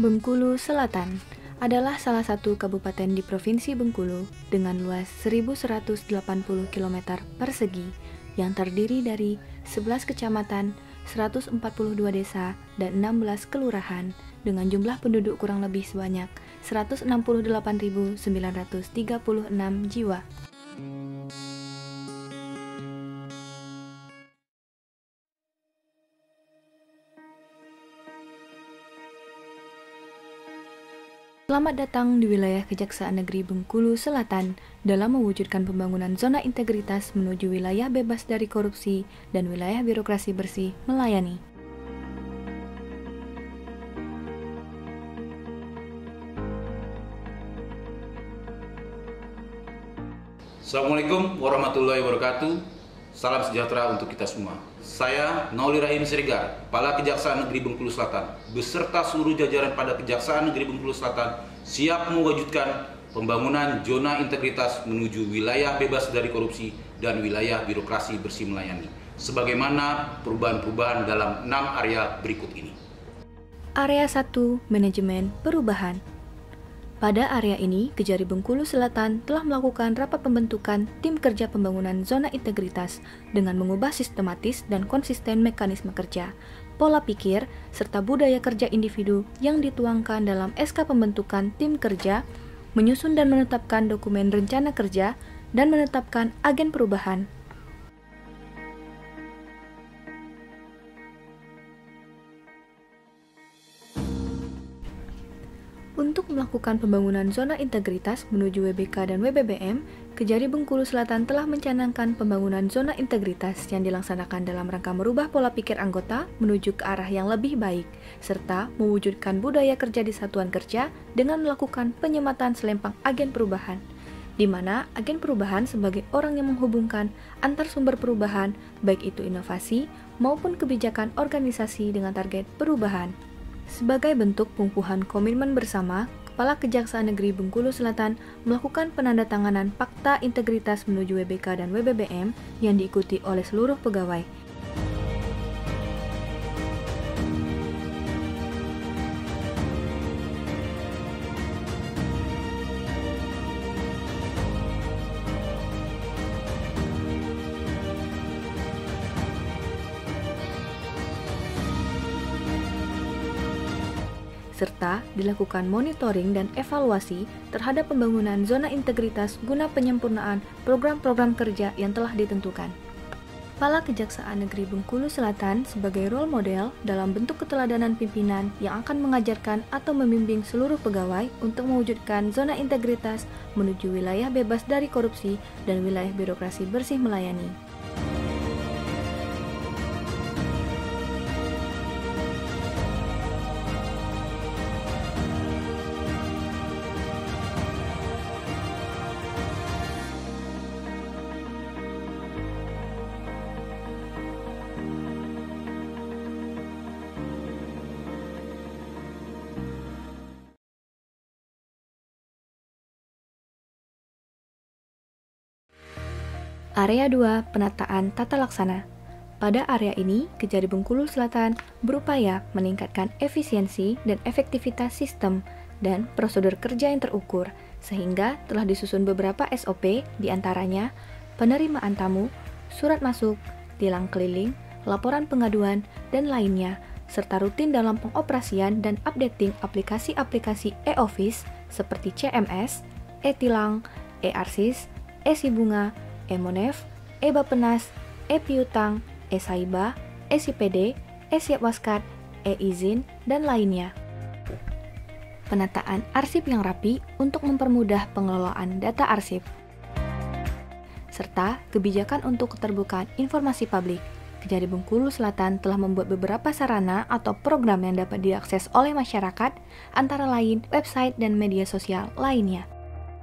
Bengkulu Selatan adalah salah satu kabupaten di Provinsi Bengkulu dengan luas 1.180 km persegi yang terdiri dari 11 kecamatan, 142 desa, dan 16 kelurahan dengan jumlah penduduk kurang lebih sebanyak 168.936 jiwa. Selamat datang di wilayah Kejaksaan Negeri Bengkulu Selatan dalam mewujudkan pembangunan zona integritas menuju wilayah bebas dari korupsi dan wilayah birokrasi bersih melayani. Assalamualaikum warahmatullahi wabarakatuh. Salam sejahtera untuk kita semua. Saya Nauli Rahim Siregar, Kepala Kejaksaan Negeri Bengkulu Selatan, beserta seluruh jajaran pada Kejaksaan Negeri Bengkulu Selatan siap mewujudkan pembangunan zona integritas menuju wilayah bebas dari korupsi dan wilayah birokrasi bersih melayani, sebagaimana perubahan-perubahan dalam 6 area berikut ini. Area 1, Manajemen Perubahan. Pada area ini, Kejari Bengkulu Selatan telah melakukan rapat pembentukan tim kerja pembangunan zona integritas dengan mengubah sistematis dan konsisten mekanisme kerja, pola pikir, serta budaya kerja individu yang dituangkan dalam SK pembentukan tim kerja, menyusun dan menetapkan dokumen rencana kerja, dan menetapkan agen perubahan. Untuk melakukan pembangunan zona integritas menuju WBK dan WBBM, Kejari Bengkulu Selatan telah mencanangkan pembangunan zona integritas yang dilaksanakan dalam rangka merubah pola pikir anggota menuju ke arah yang lebih baik, serta mewujudkan budaya kerja di satuan kerja dengan melakukan penyematan selempang agen perubahan, di mana agen perubahan sebagai orang yang menghubungkan antar sumber perubahan, baik itu inovasi maupun kebijakan organisasi dengan target perubahan. Sebagai bentuk pengukuhan komitmen bersama, Kepala Kejaksaan Negeri Bengkulu Selatan melakukan penandatanganan Fakta Integritas menuju WBK dan WBBM yang diikuti oleh seluruh pegawai. Serta dilakukan monitoring dan evaluasi terhadap pembangunan zona integritas guna penyempurnaan program-program kerja yang telah ditentukan. Kepala Kejaksaan Negeri Bengkulu Selatan sebagai role model dalam bentuk keteladanan pimpinan yang akan mengajarkan atau membimbing seluruh pegawai untuk mewujudkan zona integritas menuju wilayah bebas dari korupsi dan wilayah birokrasi bersih melayani. Area 2, Penataan Tata Laksana. Pada area ini, Kejari Bengkulu Selatan berupaya meningkatkan efisiensi dan efektivitas sistem dan prosedur kerja yang terukur, sehingga telah disusun beberapa SOP, diantaranya penerimaan tamu, surat masuk, tilang keliling, laporan pengaduan, dan lainnya, serta rutin dalam pengoperasian dan updating aplikasi-aplikasi e-office seperti CMS, e-tilang, e-arsis, e-sibunga, e-monef, e-bapenas, e-piutang, e-saiba, e-sipd, e-siapwaskat, e-izin, dan lainnya. Penataan arsip yang rapi untuk mempermudah pengelolaan data arsip. Serta kebijakan untuk keterbukaan informasi publik. Kejari Bengkulu Selatan telah membuat beberapa sarana atau program yang dapat diakses oleh masyarakat, antara lain website dan media sosial lainnya.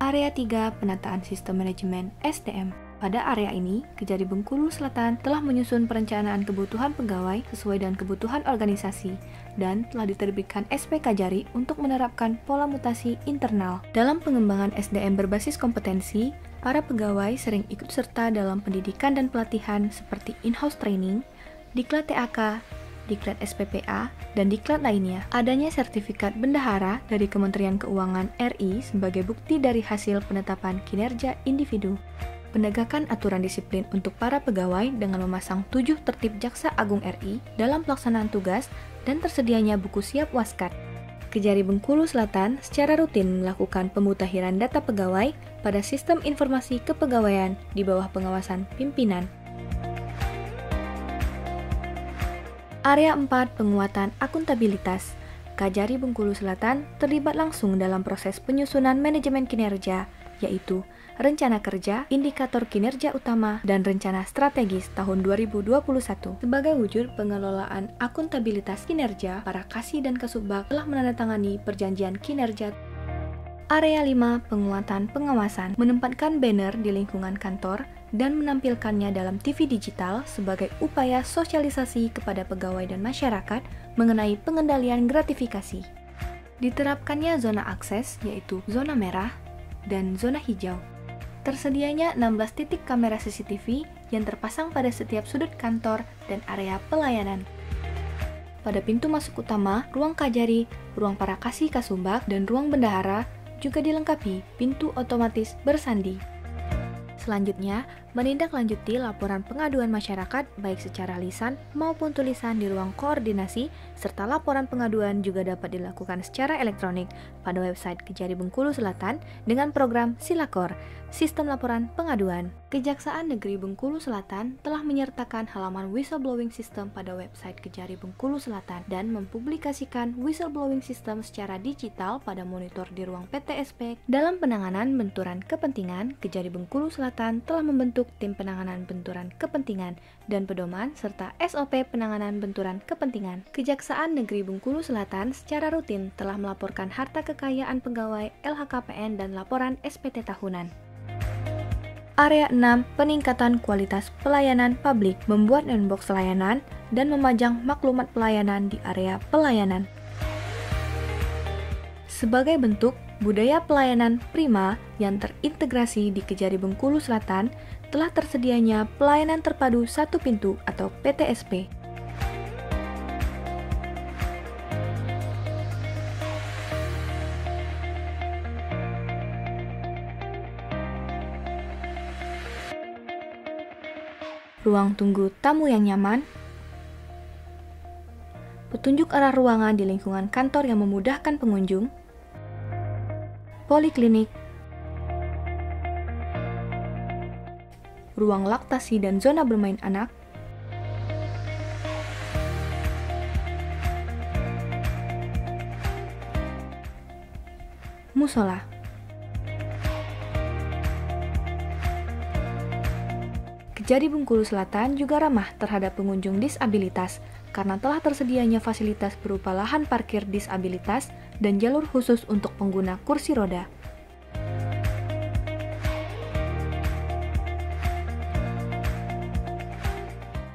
Area 3, Penataan Sistem Manajemen SDM. Pada area ini, Kejari Bengkulu Selatan telah menyusun perencanaan kebutuhan pegawai sesuai dengan kebutuhan organisasi dan telah diterbitkan SP Kejari untuk menerapkan pola mutasi internal. Dalam pengembangan SDM berbasis kompetensi, para pegawai sering ikut serta dalam pendidikan dan pelatihan seperti in-house training, Diklat TAK, Diklat SPPA, dan diklat lainnya. Adanya sertifikat bendahara dari Kementerian Keuangan RI sebagai bukti dari hasil penetapan kinerja individu. Penegakan aturan disiplin untuk para pegawai dengan memasang 7 tertib Jaksa Agung RI dalam pelaksanaan tugas dan tersedianya buku siap waskat. Kejari Bengkulu Selatan secara rutin melakukan pemutahiran data pegawai pada sistem informasi kepegawaian di bawah pengawasan pimpinan. Area 4 penguatan akuntabilitas. Kajari Bengkulu Selatan terlibat langsung dalam proses penyusunan manajemen kinerja, yaitu rencana kerja, indikator kinerja utama, dan rencana strategis tahun 2021. Sebagai wujud pengelolaan akuntabilitas kinerja, para Kasih dan Kasubag telah menandatangani perjanjian kinerja. Area 5 penguatan pengawasan, menempatkan banner di lingkungan kantor dan menampilkannya dalam TV digital sebagai upaya sosialisasi kepada pegawai dan masyarakat mengenai pengendalian gratifikasi. Diterapkannya zona akses, yaitu zona merah dan zona hijau. Tersedianya 16 titik kamera CCTV yang terpasang pada setiap sudut kantor dan area pelayanan. Pada pintu masuk utama, ruang Kajari, ruang para Kasih Kasubag, dan ruang bendahara juga dilengkapi pintu otomatis bersandi. Selanjutnya, menindaklanjuti laporan pengaduan masyarakat baik secara lisan maupun tulisan di ruang koordinasi, serta laporan pengaduan juga dapat dilakukan secara elektronik pada website Kejari Bengkulu Selatan dengan program Silakor, Sistem Laporan Pengaduan. Kejaksaan Negeri Bengkulu Selatan telah menyertakan halaman whistleblowing system pada website Kejari Bengkulu Selatan dan mempublikasikan whistleblowing system secara digital pada monitor di ruang PTSP. Dalam penanganan benturan kepentingan, Kejari Bengkulu Selatan telah membentuk tim penanganan benturan kepentingan dan pedoman serta SOP penanganan benturan kepentingan. Kejaksaan Negeri Bengkulu Selatan secara rutin telah melaporkan harta kekayaan pegawai LHKPN dan laporan SPT tahunan. Area 6 peningkatan kualitas pelayanan publik, membuat inbox layanan dan memajang maklumat pelayanan di area pelayanan. Sebagai bentuk budaya pelayanan prima yang terintegrasi di Kejari Bengkulu Selatan, telah tersedianya pelayanan terpadu satu pintu atau PTSP. Ruang tunggu tamu yang nyaman, petunjuk arah ruangan di lingkungan kantor yang memudahkan pengunjung, poliklinik, ruang laktasi dan zona bermain anak, musola. Kejari Bengkulu Selatan juga ramah terhadap pengunjung disabilitas karena telah tersedianya fasilitas berupa lahan parkir disabilitas dan jalur khusus untuk pengguna kursi roda.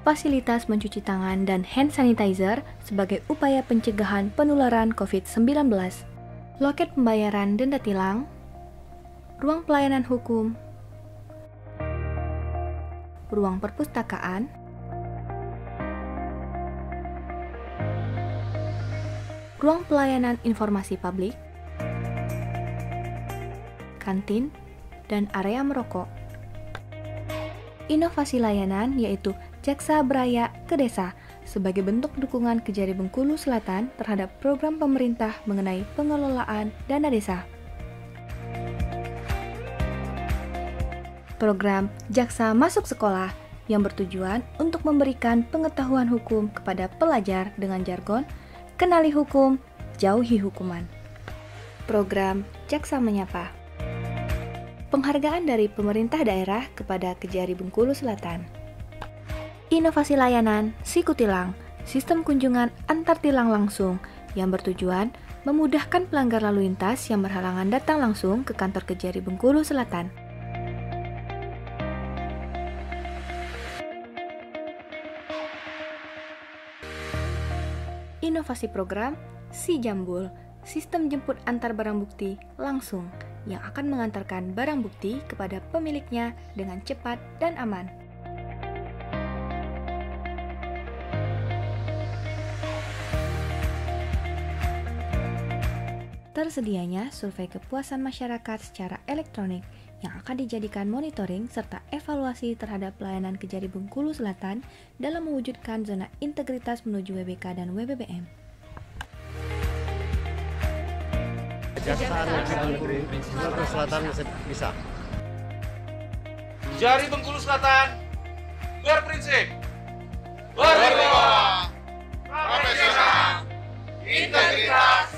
Fasilitas mencuci tangan dan hand sanitizer sebagai upaya pencegahan penularan COVID-19. Loket pembayaran denda tilang, ruang pelayanan hukum, ruang perpustakaan, ruang pelayanan informasi publik, kantin, dan area merokok. Inovasi layanan yaitu Jaksa Braya ke Desa sebagai bentuk dukungan Kejari Bengkulu Selatan terhadap program pemerintah mengenai pengelolaan dana desa. Program Jaksa Masuk Sekolah yang bertujuan untuk memberikan pengetahuan hukum kepada pelajar dengan jargon kenali hukum, jauhi hukuman. Program Jaksa Menyapa. Penghargaan dari pemerintah daerah kepada Kejari Bengkulu Selatan. Inovasi layanan Sikutilang, sistem kunjungan antar tilang langsung yang bertujuan memudahkan pelanggar lalu lintas yang berhalangan datang langsung ke kantor Kejari Bengkulu Selatan. Inovasi program Si Jambul, sistem jemput antar barang bukti langsung yang akan mengantarkan barang bukti kepada pemiliknya dengan cepat dan aman. tersedianya survei kepuasan masyarakat secara elektronik yang akan dijadikan monitoring serta evaluasi terhadap pelayanan Kejari Bengkulu Selatan dalam mewujudkan zona integritas menuju WBK dan WBBM. Kejaksaan Negeri Bengkulu Selatan bisa. Kejari Bengkulu Selatan berprinsip berwibawa, profesional, integritas,